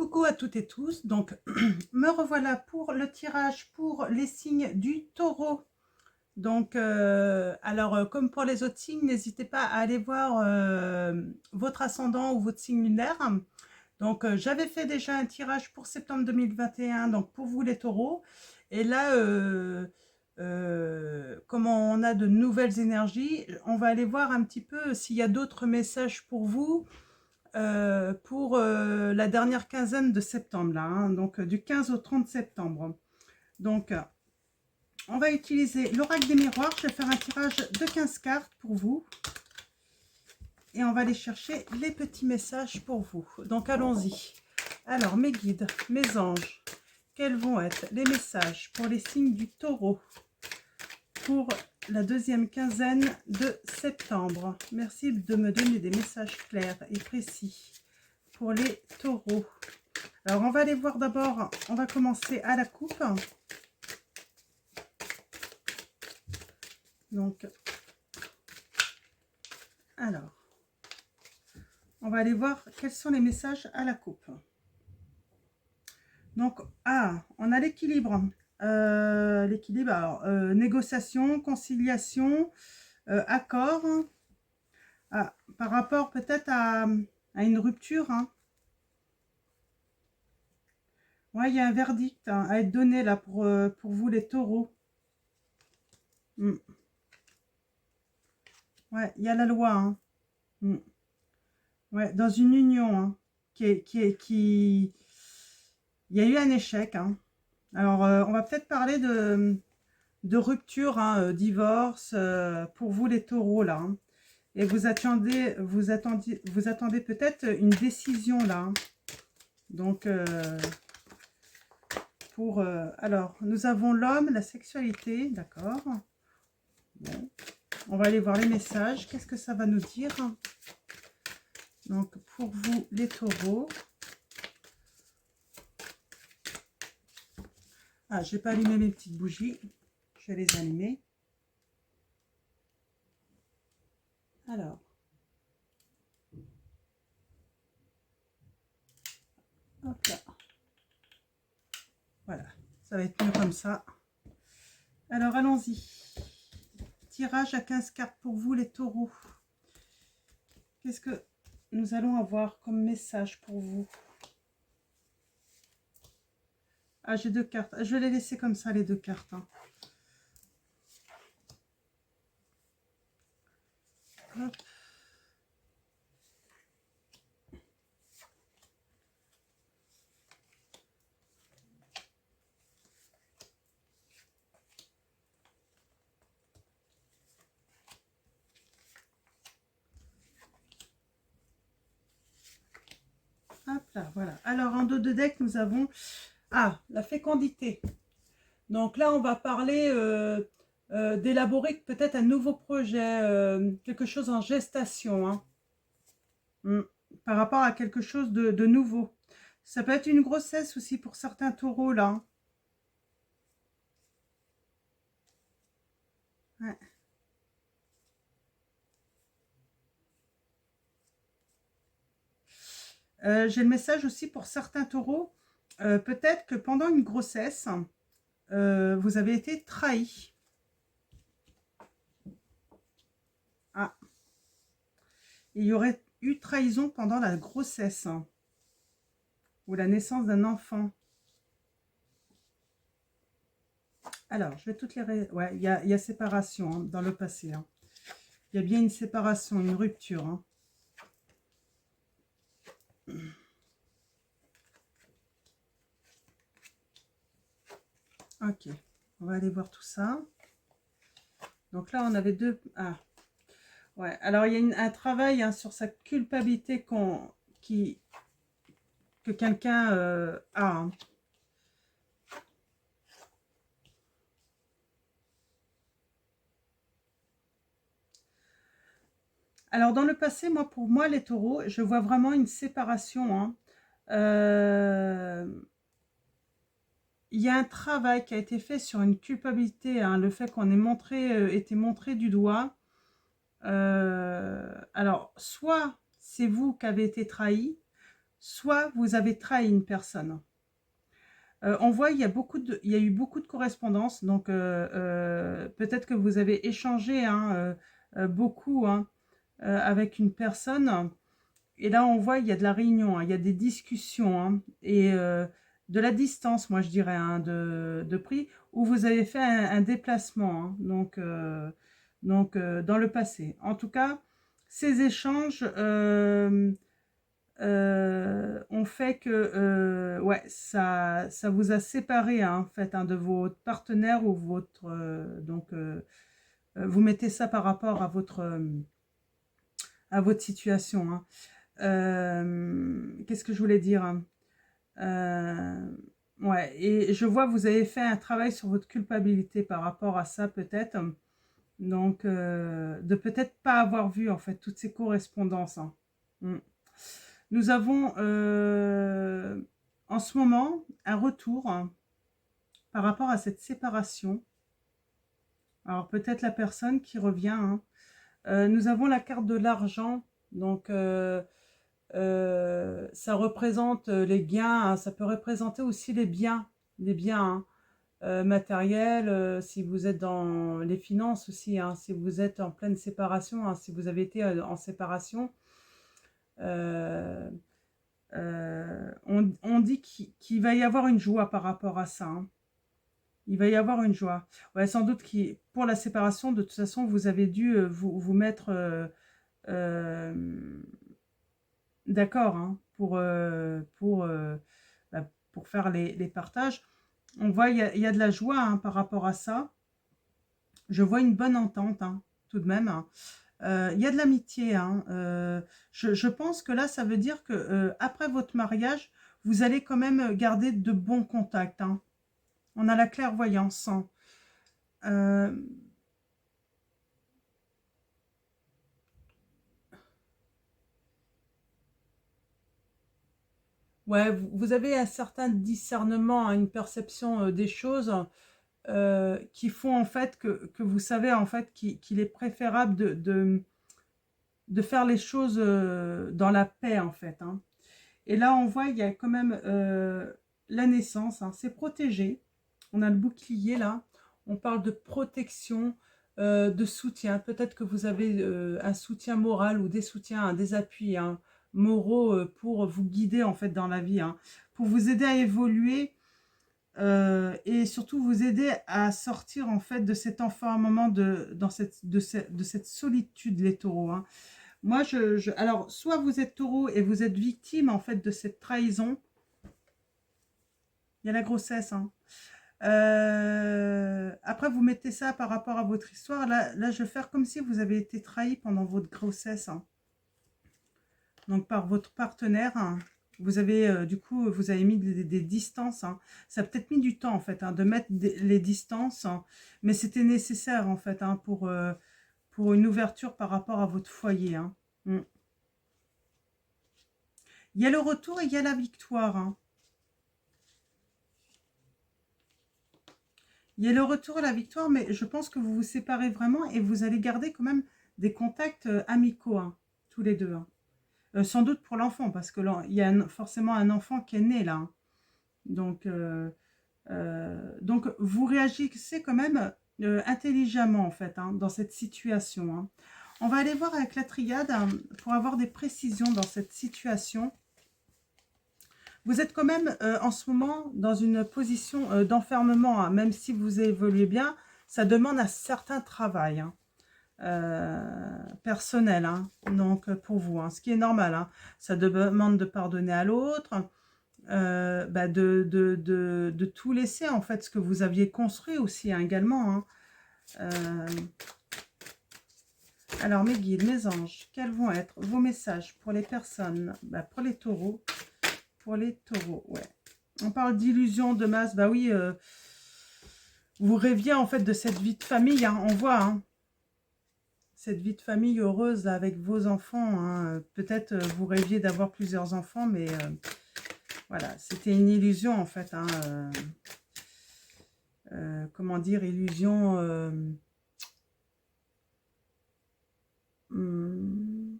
Coucou à toutes et tous, donc me revoilà pour le tirage pour les signes du taureau. Donc, comme pour les autres signes, n'hésitez pas à aller voir votre ascendant ou votre signe lunaire. Donc, j'avais fait déjà un tirage pour septembre 2021, donc pour vous les taureaux. Et là, comme on a de nouvelles énergies, on va aller voir un petit peu s'il y a d'autres messages pour vous pour la dernière quinzaine de septembre, là, hein, donc du 15 au 30 septembre. Donc, on va utiliser l'oracle des miroirs. Je vais faire un tirage de 15 cartes pour vous. Et on va aller chercher les petits messages pour vous. Donc, allons-y. Alors, mes guides, mes anges, quels vont être les messages pour les signes du taureau pour la deuxième quinzaine de septembre? Merci de me donner des messages clairs et précis pour les taureaux. Alors, on va aller voir d'abord, on va commencer à la coupe. Donc, alors, on va aller voir quels sont les messages à la coupe. Donc, on a l'équilibre. L'équilibre, alors, négociation, conciliation, accord. Par rapport peut-être à une rupture. Hein. Ouais, il y a un verdict à être donné là pour vous les taureaux. Ouais, il y a la loi. Hein. Ouais, dans une union. Hein, il y a eu un échec. Hein. Alors, on va peut-être parler de rupture, hein, divorce, pour vous les taureaux là. Hein. Et vous attendez peut-être une décision là. Hein. Donc, alors, nous avons l'homme, la sexualité, d'accord. Bon, on va aller voir les messages. Qu'est-ce que ça va nous dire? Donc, pour vous, les taureaux. Je vais pas allumer mes petites bougies. Je vais les allumer. Alors. Hop là. Voilà, ça va être mieux comme ça. Alors, allons-y. Tirage à 15 cartes pour vous, les taureaux. Qu'est-ce que nous allons avoir comme message pour vous? J'ai deux cartes. Je vais les laisser comme ça, les deux cartes. Hein. Hop. Hop là, voilà. Alors, en dos de deck, nous avons la fécondité. Donc là, on va parler d'élaborer peut-être un nouveau projet, quelque chose en gestation. Hein. Par rapport à quelque chose de nouveau. Ça peut être une grossesse aussi pour certains taureaux, là. Ouais. J'ai le message aussi pour certains taureaux. Peut-être que pendant une grossesse, vous avez été trahi. Il y aurait eu trahison pendant la grossesse ou la naissance d'un enfant. Alors, je vais toutes les... Ouais, il y a séparation hein, dans le passé. Hein. Il y a bien une séparation, une rupture. Hein. Ok, on va aller voir tout ça. Donc là, on avait deux... ouais, alors il y a un travail hein, sur sa culpabilité que quelqu'un a. Hein. Alors, dans le passé, pour moi, les taureaux, je vois vraiment une séparation. Hein. Il y a un travail qui a été fait sur une culpabilité, hein, le fait qu'on ait été montré du doigt. Alors, soit c'est vous qui avez été trahi, soit vous avez trahi une personne. On voit, il y a eu beaucoup de correspondances, donc peut-être que vous avez échangé hein, beaucoup hein, avec une personne. Et là, on voit, il y a de la réunion, hein, il y a des discussions hein, et de la distance, moi je dirais, hein, de prix, où vous avez fait un déplacement, hein, donc dans le passé. En tout cas, ces échanges ont fait que ouais, ça vous a séparé hein, en fait, hein, de votre partenaire ou votre... vous mettez ça par rapport à votre situation. Hein. Qu'est-ce que je voulais dire hein ouais, et je vois vous avez fait un travail sur votre culpabilité par rapport à ça peut-être. Donc, de peut-être pas avoir vu en fait toutes ces correspondances. Hein. Mm. Nous avons en ce moment un retour hein, par rapport à cette séparation. Alors peut-être la personne qui revient. Hein. Nous avons la carte de l'argent. Donc ça représente les gains, hein, ça peut représenter aussi les biens hein, matériels, si vous êtes dans les finances aussi, hein, si vous êtes en pleine séparation, hein, si vous avez été en séparation, euh, on dit qu'il va y avoir une joie par rapport à ça. Hein. Il va y avoir une joie. Ouais, sans doute que pour la séparation, de toute façon, vous avez dû vous mettre euh, d'accord hein, pour faire les partages. On voit, il y a de la joie hein, par rapport à ça. Je vois une bonne entente, hein, tout de même. Hein. Il y a de l'amitié. Hein. Je pense que là, ça veut dire que après votre mariage, vous allez quand même garder de bons contacts. Hein. On a la clairvoyance. Hein. Euh, ouais, vous avez un certain discernement, hein, une perception des choses qui font en fait que vous savez en fait qu'il est préférable de faire les choses dans la paix en fait. Hein. Et là, on voit, il y a quand même la naissance, hein, c'est protégé. On a le bouclier là. On parle de protection, de soutien. Peut-être que vous avez un soutien moral ou des soutiens, hein, des appuis hein, moraux pour vous guider en fait dans la vie, hein, pour vous aider à évoluer et surtout vous aider à sortir en fait de cet enfermement de cette solitude, les taureaux. Hein. Moi, alors, soit vous êtes taureau et vous êtes victime en fait de cette trahison. Il y a la grossesse. Hein. Après, vous mettez ça par rapport à votre histoire. Là, je vais faire comme si vous avez été trahi pendant votre grossesse. Hein. Donc, par votre partenaire. Hein. Vous avez, du coup, vous avez mis des distances. Hein. Ça a peut-être mis du temps, en fait, hein, de mettre les distances. Hein. Mais c'était nécessaire, en fait, hein, pour une ouverture par rapport à votre foyer. Hein. Mm. Il y a le retour et il y a la victoire. Hein. Il y a le retour et la victoire, mais je pense que vous vous séparez vraiment et vous allez garder quand même des contacts amicaux, hein, tous les deux. Hein. Sans doute pour l'enfant, parce que là, il y a forcément un enfant qui est né là. Hein. Donc, vous réagissez quand même intelligemment, en fait, hein, dans cette situation. Hein. On va aller voir avec la triade hein, pour avoir des précisions dans cette situation. Vous êtes quand même en ce moment dans une position d'enfermement, hein, même si vous évoluez bien, ça demande un certain travail hein, personnel, hein, donc pour vous, hein, ce qui est normal. Hein. Ça demande de pardonner à l'autre, de tout laisser, en fait, ce que vous aviez construit aussi hein, également. Hein. Alors, mes guides, mes anges, quels vont être vos messages pour les personnes, pour les taureaux? Pour les taureaux, ouais. On parle d'illusion, de masse. Bah oui, vous rêviez en fait de cette vie de famille. Hein, on voit hein, cette vie de famille heureuse avec vos enfants. Hein. Peut-être vous rêviez d'avoir plusieurs enfants, mais voilà, c'était une illusion en fait. Hein, comment dire, illusion. Hmm,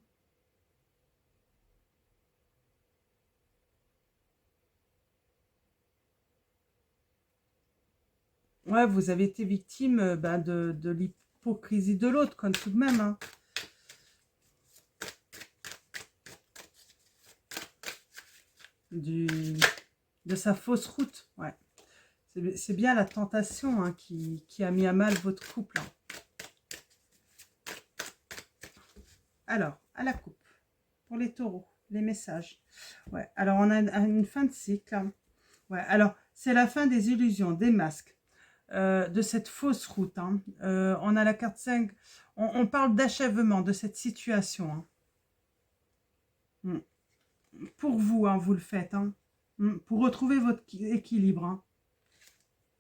Ouais, vous avez été victime de l'hypocrisie de l'autre, comme tout de même. Hein. De sa fausse route. Ouais. C'est bien la tentation hein, qui a mis à mal votre couple. Hein. Alors, à la coupe, pour les taureaux, les messages. Ouais, alors on a une fin de cycle. Hein. Ouais, alors c'est la fin des illusions, des masques, de cette fausse route. Hein. On a la carte 5, on parle d'achèvement de cette situation. Hein. Pour vous, hein, vous le faites. Hein. Pour retrouver votre équilibre.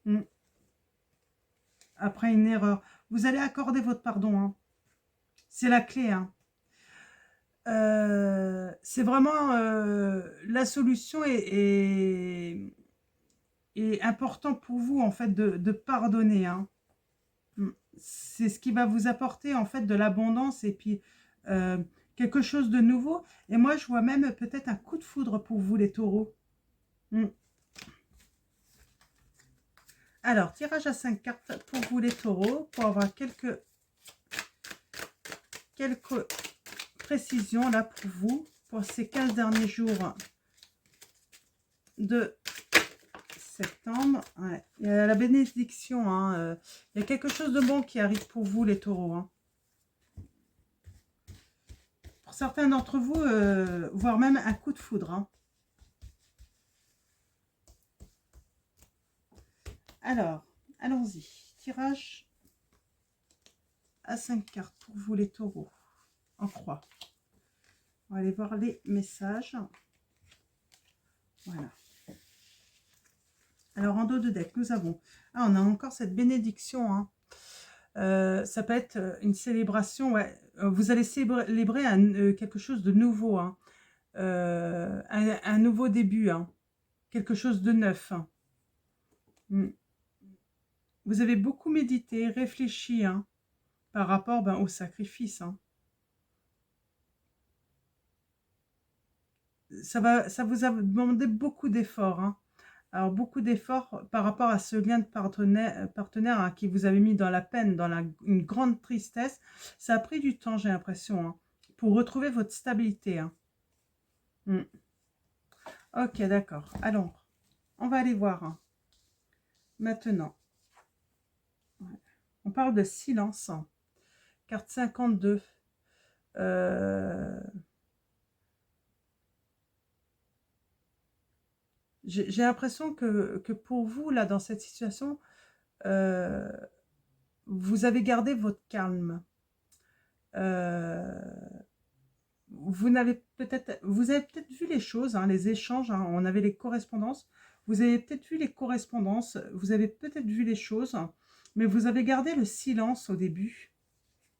Hein. Après une erreur. Vous allez accorder votre pardon. Hein. C'est la clé. Hein. C'est vraiment la solution est important pour vous en fait de pardonner. Hein. C'est ce qui va vous apporter en fait de l'abondance et puis quelque chose de nouveau. Et moi je vois même peut-être un coup de foudre pour vous les taureaux. Alors tirage à 5 cartes pour vous les taureaux pour avoir quelques précisions là pour vous pour ces 15 derniers jours de septembre. Ouais. Il y a la bénédiction. Hein. Il y a quelque chose de bon qui arrive pour vous, les taureaux. Hein. Pour certains d'entre vous, voire même un coup de foudre. Hein. Alors, allons-y. Tirage à 5 cartes pour vous, les taureaux. En croix. On va aller voir les messages. Voilà. Alors, en dos de deck, nous avons... Ah, on a encore cette bénédiction. Hein. Ça peut être une célébration. Ouais. Vous allez célébrer quelque chose de nouveau. Hein. Un nouveau début. Hein. Quelque chose de neuf. Hein. Vous avez beaucoup médité, réfléchi hein, par rapport au sacrifice. Hein. Ça vous a demandé beaucoup d'efforts. Hein. Alors, beaucoup d'efforts par rapport à ce lien de partenaire hein, qui vous avait mis dans la peine, dans une grande tristesse. Ça a pris du temps, j'ai l'impression, hein, pour retrouver votre stabilité. Hein. Ok, d'accord. Alors, on va aller voir. Hein. Maintenant, on parle de silence. Hein. Carte 52. J'ai l'impression que pour vous, là, dans cette situation, vous avez gardé votre calme. Vous avez peut-être vu les choses, hein, les échanges, hein, on avait les correspondances. Vous avez peut-être vu les correspondances, vous avez peut-être vu les choses, mais vous avez gardé le silence au début.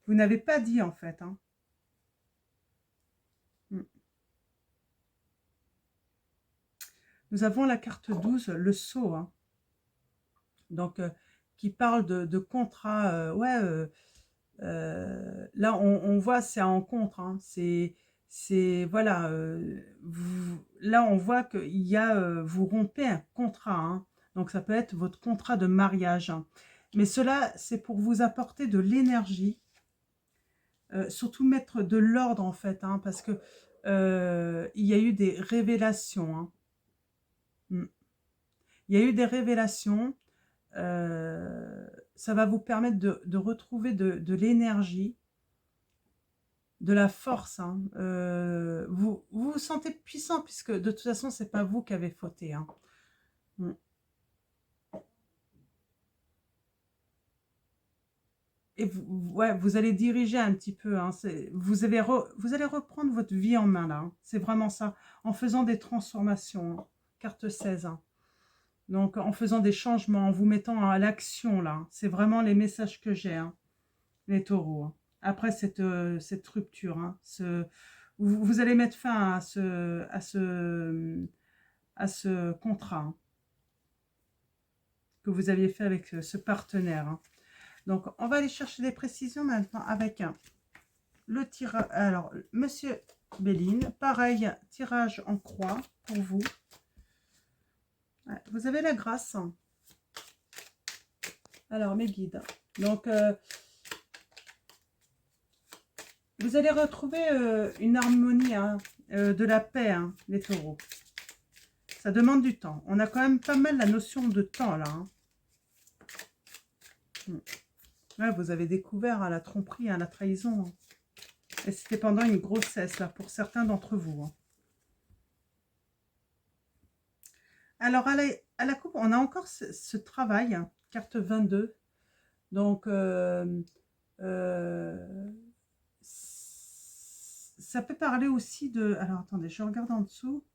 Vous n'avez pas dit, en fait. Hein. Nous avons la carte 12, le sceau. Hein. Donc, qui parle de contrat. Là, on voit, c'est en contre. Hein. Voilà. Là, on voit qu'il y a, vous rompez un contrat. Hein. Donc, ça peut être votre contrat de mariage. Hein. Mais cela, c'est pour vous apporter de l'énergie. Surtout mettre de l'ordre, en fait. Hein, parce que il y a eu des révélations. Hein. Il y a eu des révélations. Ça va vous permettre de retrouver de l'énergie, de la force. Hein. Vous vous sentez puissant puisque de toute façon, c'est pas vous qui avez fauté. Hein. Et vous allez diriger un petit peu. Hein. Vous allez reprendre votre vie en main là. Hein. C'est vraiment ça. En faisant des transformations. Hein. Carte 16. Hein. Donc, en faisant des changements, en vous mettant à l'action, là. C'est vraiment les messages que j'ai, hein, les taureaux. Hein. Après cette rupture, hein, vous allez mettre fin à ce contrat hein, que vous aviez fait avec ce partenaire. Hein. Donc, on va aller chercher des précisions maintenant avec le tirage. Alors, Monsieur Béline, pareil, tirage en croix pour vous. Ouais, vous avez la grâce. Alors, mes guides. Donc, vous allez retrouver une harmonie, hein, de la paix, hein, les taureaux. Ça demande du temps. On a quand même pas mal la notion de temps, là. Hein. Ouais, vous avez découvert hein, la tromperie, hein, la trahison. Hein. Et c'était pendant une grossesse, là, pour certains d'entre vous. Hein. Alors, à la coupe, on a encore ce travail, hein, carte 22. Donc, ça peut parler aussi de... Alors, attendez, je regarde en dessous.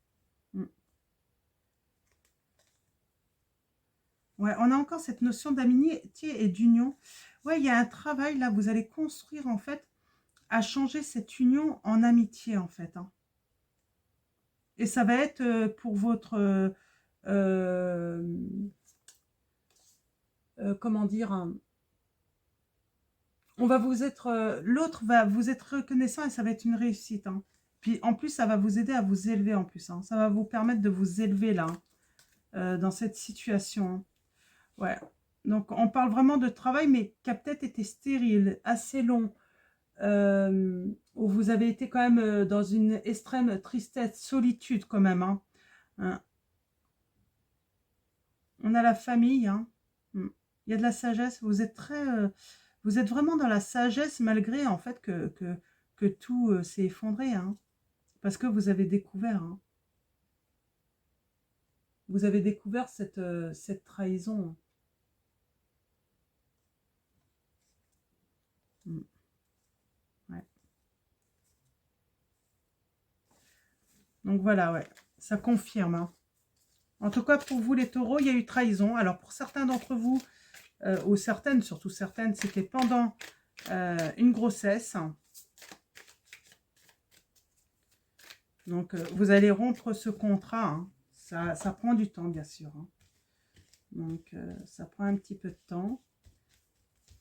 Ouais, on a encore cette notion d'amitié et d'union. Ouais, il y a un travail, là, vous allez construire, en fait, à changer cette union en amitié, en fait. Hein. Et ça va être pour votre... comment dire on va vous être... L'autre va vous être reconnaissant et ça va être une réussite. Hein. Puis, en plus, ça va vous aider à vous élever, en plus. Hein. Ça va vous permettre de vous élever, là, dans cette situation. Hein. Ouais. Donc, on parle vraiment de travail, mais qui a peut-être été stérile, assez long, où vous avez été quand même dans une extrême tristesse, solitude quand même. Hein. Hein. On a la famille. Hein. Il y a de la sagesse. Vous êtes vous êtes vraiment dans la sagesse malgré en fait que tout s'est effondré. Hein. Parce que vous avez découvert. Hein. Vous avez découvert cette trahison. Ouais. Donc voilà, ouais. Ça confirme. Hein. En tout cas, pour vous les taureaux, il y a eu trahison. Alors pour certains d'entre vous, ou certaines, surtout certaines, c'était pendant une grossesse. Donc vous allez rompre ce contrat. Hein. Ça prend du temps, bien sûr. Hein. Donc ça prend un petit peu de temps.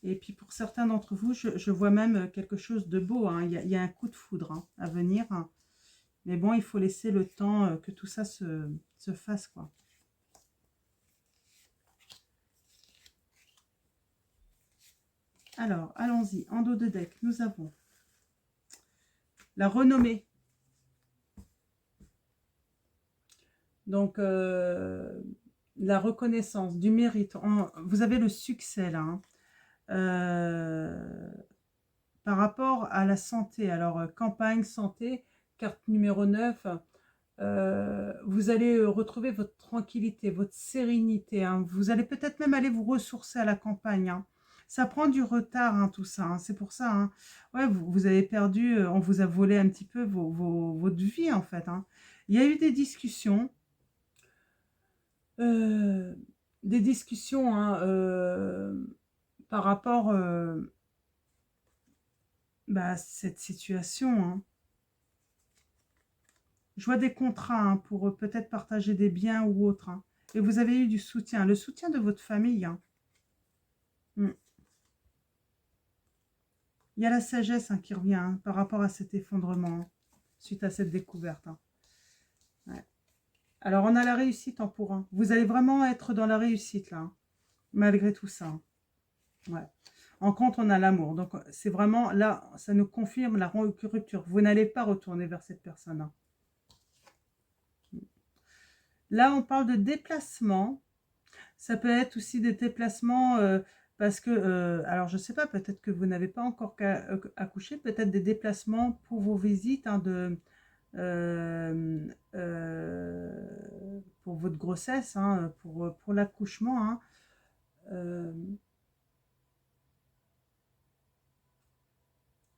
Et puis pour certains d'entre vous, je vois même quelque chose de beau. Hein. Il y a un coup de foudre hein, à venir. Hein. Mais bon, il faut laisser le temps que tout ça se fasse, quoi. Alors, allons-y. En dos de deck, nous avons la renommée. Donc, la reconnaissance, du mérite. Vous avez le succès, là. Hein. Par rapport à la santé. Alors, campagne, santé, carte numéro 9. Vous allez retrouver votre tranquillité, votre sérénité. Hein. Vous allez peut-être même aller vous ressourcer à la campagne. Hein. Ça prend du retard, hein, tout ça. Hein. C'est pour ça. Hein. Ouais, vous avez perdu, on vous a volé un petit peu votre vie, en fait. Hein. Il y a eu des discussions. Hein, par rapport à cette situation. Hein. Je vois des contrats hein, pour peut-être partager des biens ou autre. Hein. Et vous avez eu du soutien, le soutien de votre famille. Hein. Il y a la sagesse hein, qui revient hein, par rapport à cet effondrement, hein, suite à cette découverte. Hein. Ouais. Alors, on a la réussite en pour un. Vous allez vraiment être dans la réussite, là, hein, malgré tout ça. Hein. Ouais. En contre, on a l'amour. Donc, c'est vraiment, là, ça nous confirme la rupture. Vous n'allez pas retourner vers cette personne. Hein. Là, on parle de déplacement. Ça peut être aussi des déplacements parce que, alors je ne sais pas, peut-être que vous n'avez pas encore accouché, peut-être des déplacements pour vos visites hein, pour votre grossesse, hein, pour l'accouchement. Hein.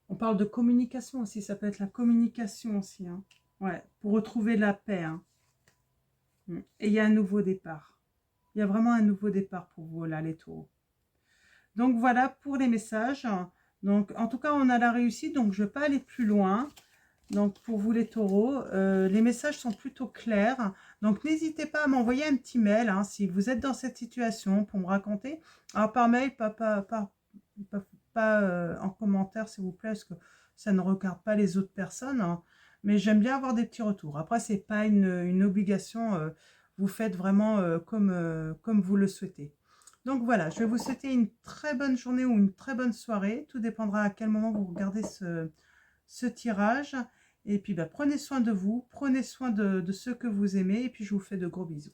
On parle de communication aussi, ça peut être la communication aussi. Hein. Ouais, pour retrouver la paix. Hein. Et il y a un nouveau départ. Il y a vraiment un nouveau départ pour vous, là, les taureaux. Donc, voilà pour les messages. Donc, en tout cas, on a la réussite, donc je ne vais pas aller plus loin. Donc, pour vous, les taureaux, les messages sont plutôt clairs. Donc, n'hésitez pas à m'envoyer un petit mail hein, si vous êtes dans cette situation pour me raconter. Alors, par mail, pas en commentaire, s'il vous plaît, parce que ça ne regarde pas les autres personnes. Hein. Mais j'aime bien avoir des petits retours. Après, ce n'est pas une obligation. Vous faites vraiment comme vous le souhaitez. Donc voilà, je vais vous souhaiter une très bonne journée ou une très bonne soirée. Tout dépendra à quel moment vous regardez ce tirage. Et puis, bah, prenez soin de vous, prenez soin de ceux que vous aimez. Et puis, je vous fais de gros bisous.